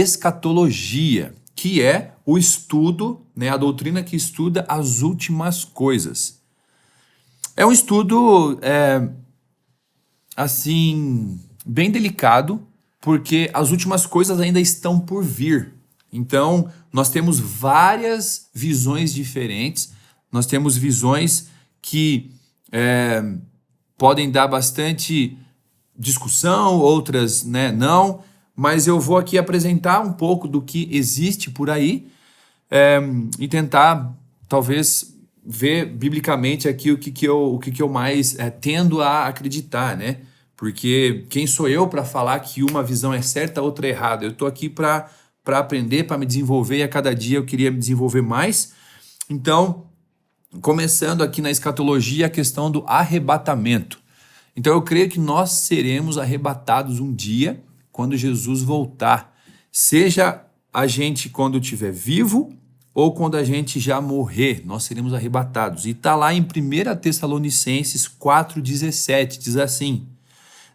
escatologia, que é o estudo, né, a doutrina que estuda as últimas coisas. É um estudo, assim, bem delicado, porque as últimas coisas ainda estão por vir. Então, nós temos várias visões diferentes, nós temos visões que podem dar bastante discussão, outras, né, não, mas eu vou aqui apresentar um pouco do que existe por aí e tentar, talvez, ver biblicamente aqui o que eu mais tendo a acreditar, né? Porque quem sou eu para falar que uma visão é certa, a outra é errada? Eu estou aqui para aprender, para me desenvolver, e a cada dia eu queria me desenvolver mais. Então, começando aqui na escatologia, a questão do arrebatamento. Então eu creio que nós seremos arrebatados um dia quando Jesus voltar. Seja a gente quando estiver vivo ou quando a gente já morrer, nós seremos arrebatados. E está lá em 1 Tessalonicenses 4,17, diz assim: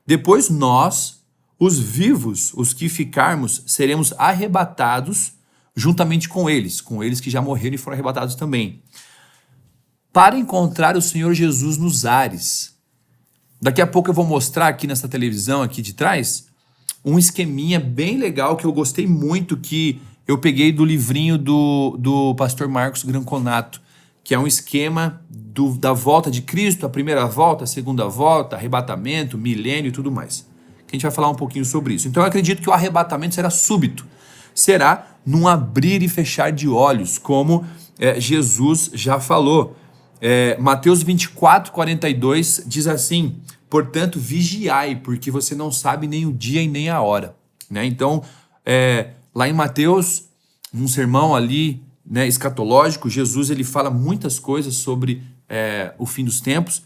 depois nós, os vivos, os que ficarmos, seremos arrebatados juntamente com eles que já morreram e foram arrebatados também, para encontrar o Senhor Jesus nos ares. Daqui a pouco eu vou mostrar aqui nessa televisão aqui de trás um esqueminha bem legal que eu gostei muito, que eu peguei do livrinho do pastor Marcos Granconato, que é um esquema da volta de Cristo, a primeira volta, a segunda volta, arrebatamento, milênio e tudo mais. Que a gente vai falar um pouquinho sobre isso. Então eu acredito que o arrebatamento será súbito, será num abrir e fechar de olhos, como Jesus já falou. Mateus 24:42 diz assim: portanto, vigiai, porque você não sabe nem o dia e nem a hora. Né? Então, lá em Mateus, num sermão ali, né, escatológico, Jesus ele fala muitas coisas sobre o fim dos tempos,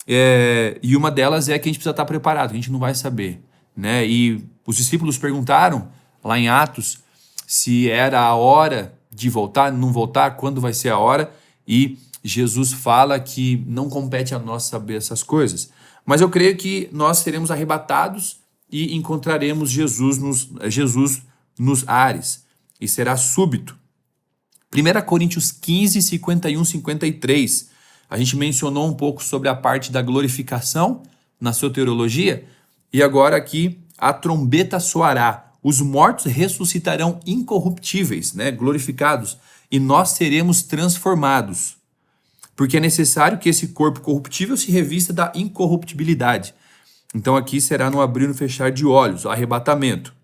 e uma delas é que a gente precisa estar preparado, a gente não vai saber. Né? E os discípulos perguntaram, lá em Atos, se era a hora de voltar, não voltar, quando vai ser a hora, e Jesus fala que não compete a nós saber essas coisas. Mas eu creio que nós seremos arrebatados e encontraremos Jesus nos ares. E será súbito. 1 Coríntios 15, 51, 53. A gente mencionou um pouco sobre a parte da glorificação na soteriologia. E agora aqui a trombeta soará. Os mortos ressuscitarão incorruptíveis, né, glorificados. E nós seremos transformados. Porque é necessário que esse corpo corruptível se revista da incorruptibilidade. Então aqui será no abrir e no fechar de olhos, o arrebatamento.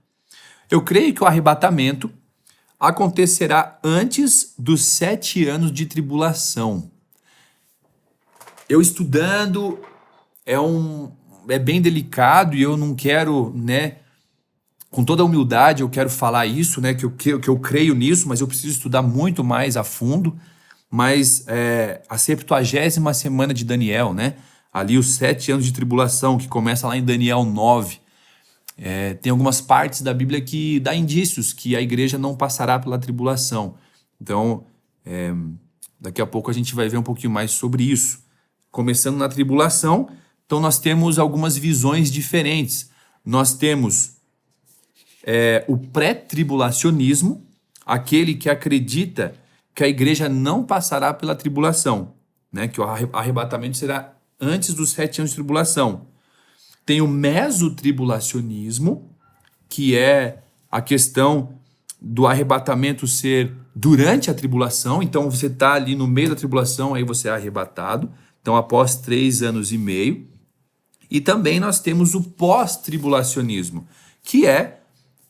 Eu creio que o arrebatamento acontecerá antes dos 7 anos de tribulação. Eu estudando, é bem delicado e eu não quero, né, com toda a humildade eu quero falar isso, né, que eu creio nisso, mas eu preciso estudar muito mais a fundo. Mas a 70ª semana de Daniel, né? Ali os 7 anos de tribulação, que começa lá em Daniel 9. Tem algumas partes da Bíblia que dá indícios que a igreja não passará pela tribulação. Então, daqui a pouco a gente vai ver um pouquinho mais sobre isso. Começando na tribulação, então nós temos algumas visões diferentes. Nós temos o pré-tribulacionismo, aquele que acredita que a igreja não passará pela tribulação, né? Que o arrebatamento será antes dos 7 anos de tribulação. Tem o mesotribulacionismo, que é a questão do arrebatamento ser durante a tribulação. Então você está ali no meio da tribulação, aí você é arrebatado. Então após 3 anos e meio. E também nós temos o pós-tribulacionismo, que é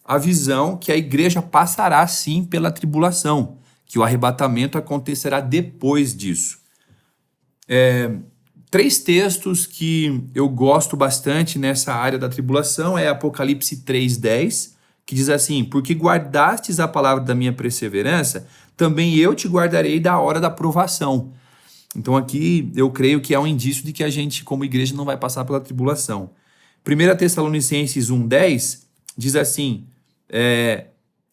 a visão que a igreja passará sim pela tribulação, que o arrebatamento acontecerá depois disso. 3 textos que eu gosto bastante nessa área da tribulação é Apocalipse 3:10, que diz assim: porque guardastes a palavra da minha perseverança, também eu te guardarei da hora da provação. Então aqui eu creio que é um indício de que a gente, como igreja, não vai passar pela tribulação. 1 Tessalonicenses 1:10 diz assim,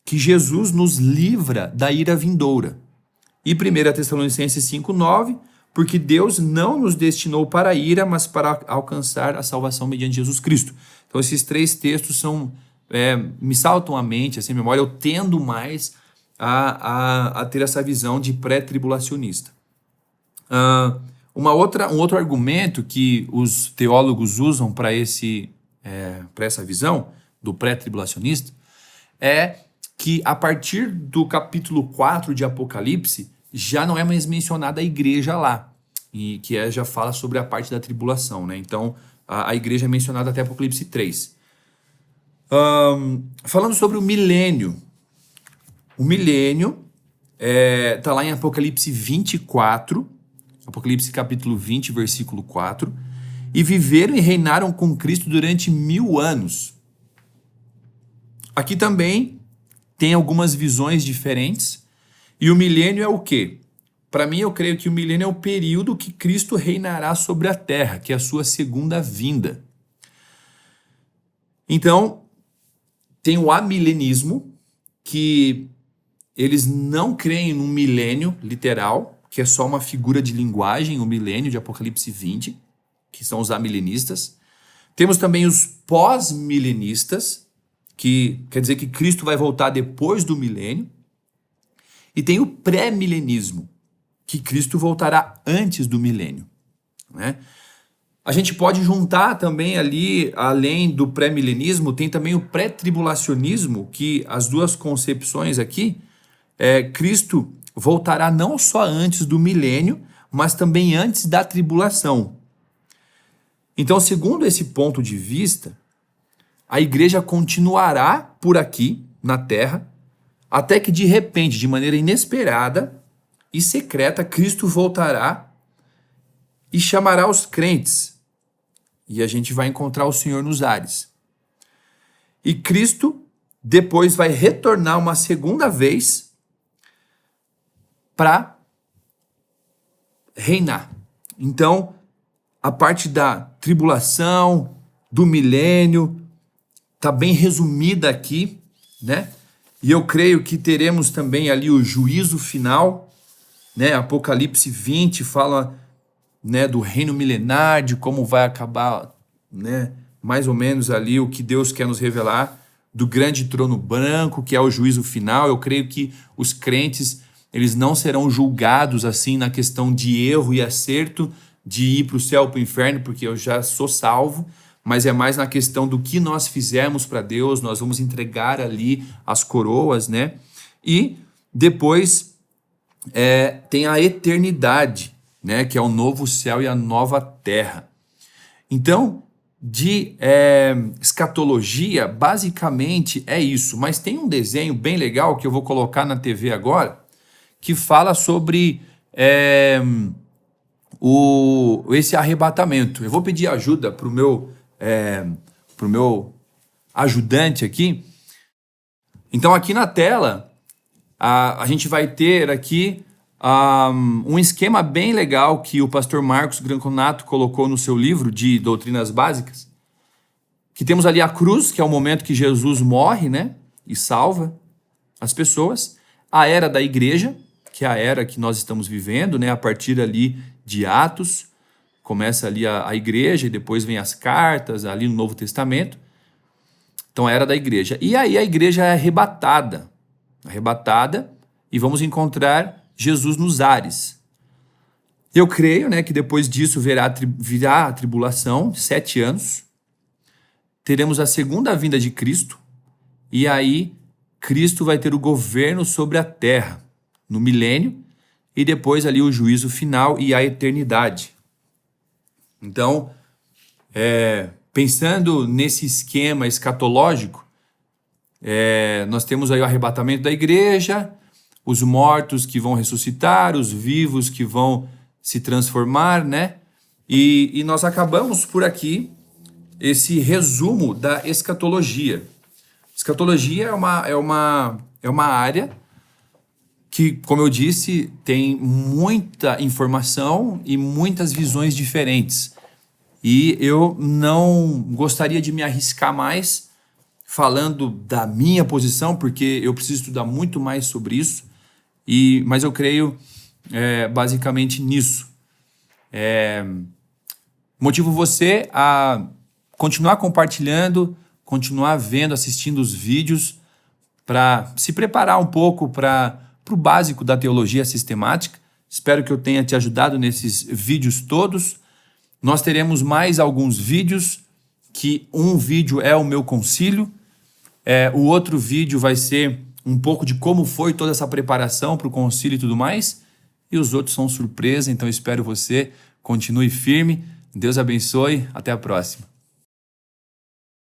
que Jesus nos livra da ira vindoura. E 1 Tessalonicenses 5:9, porque Deus não nos destinou para a ira, mas para alcançar a salvação mediante Jesus Cristo. Então esses 3 textos são me saltam à mente, assim, a memória, eu tendo mais a ter essa visão de pré-tribulacionista. Um outro argumento que os teólogos usam para essa visão do pré-tribulacionista é que a partir do capítulo 4 de Apocalipse já não é mais mencionada a igreja lá, e que já fala sobre a parte da tribulação, né? Então a igreja é mencionada até Apocalipse 3. Falando sobre o milênio está lá em Apocalipse 24, Apocalipse capítulo 20, versículo 4, e viveram e reinaram com Cristo durante 1000 anos. Aqui também tem algumas visões diferentes, e o milênio é o quê? Para mim, eu creio que o milênio é o período que Cristo reinará sobre a terra, que é a sua segunda vinda. Então, tem o amilenismo, que eles não creem num milênio literal, que é só uma figura de linguagem, o milênio de Apocalipse 20, que são os amilenistas. Temos também os pós-milenistas, que quer dizer que Cristo vai voltar depois do milênio. E tem o pré-milenismo, que Cristo voltará antes do milênio, né? A gente pode juntar também ali, além do pré-milenismo, tem também o pré-tribulacionismo, que as duas concepções aqui, Cristo voltará não só antes do milênio, mas também antes da tribulação. Então, segundo esse ponto de vista, a igreja continuará por aqui, na terra, até que de repente, de maneira inesperada e secreta, Cristo voltará e chamará os crentes. E a gente vai encontrar o Senhor nos ares. E Cristo depois vai retornar uma segunda vez para reinar. Então, a parte da tribulação, do milênio, está bem resumida aqui, né? E eu creio que teremos também ali o juízo final, né? Apocalipse 20 fala, né, do reino milenar, de como vai acabar, né, mais ou menos ali o que Deus quer nos revelar, do grande trono branco, que é o juízo final. Eu creio que os crentes, eles não serão julgados assim na questão de erro e acerto, de ir para o céu ou para o inferno, porque eu já sou salvo, mas é mais na questão do que nós fizemos para Deus. Nós vamos entregar ali as coroas, né? E depois tem a eternidade, né, que é o novo céu e a nova terra. Então, de escatologia, basicamente é isso. Mas tem um desenho bem legal que eu vou colocar na TV agora, que fala sobre esse arrebatamento. Eu vou pedir ajuda para o meu ajudante aqui. Então, aqui na tela, a gente vai ter aqui um esquema bem legal que o pastor Marcos Granconato colocou no seu livro de Doutrinas Básicas, que temos ali a cruz, que é o momento que Jesus morre, né, e salva as pessoas, a era da igreja, que é a era que nós estamos vivendo, né, a partir ali de Atos, começa ali a igreja e depois vem as cartas ali no Novo Testamento. Então, a era da igreja. E aí a igreja é arrebatada, e vamos encontrar Jesus nos ares. Eu creio, né, que depois disso virá a tribulação, 7 anos. Teremos a segunda vinda de Cristo. E aí Cristo vai ter o governo sobre a terra no milênio. E depois ali o juízo final e a eternidade. Então, pensando nesse esquema escatológico, nós temos aí o arrebatamento da igreja, os mortos que vão ressuscitar, os vivos que vão se transformar, né? E nós acabamos por aqui esse resumo da escatologia. Escatologia é uma área que, como eu disse, tem muita informação e muitas visões diferentes. E eu não gostaria de me arriscar mais falando da minha posição, porque eu preciso estudar muito mais sobre isso. Mas eu creio basicamente nisso. Motivo você a continuar compartilhando continuar vendo, assistindo os vídeos para se preparar um pouco para o básico da teologia sistemática. Espero que eu tenha te ajudado nesses vídeos todos. Nós teremos mais alguns vídeos, que um vídeo é o meu concílio, o outro vídeo vai ser um pouco de como foi toda essa preparação para o concílio e tudo mais, e os outros são surpresa, então espero você continue firme. Deus abençoe, até a próxima.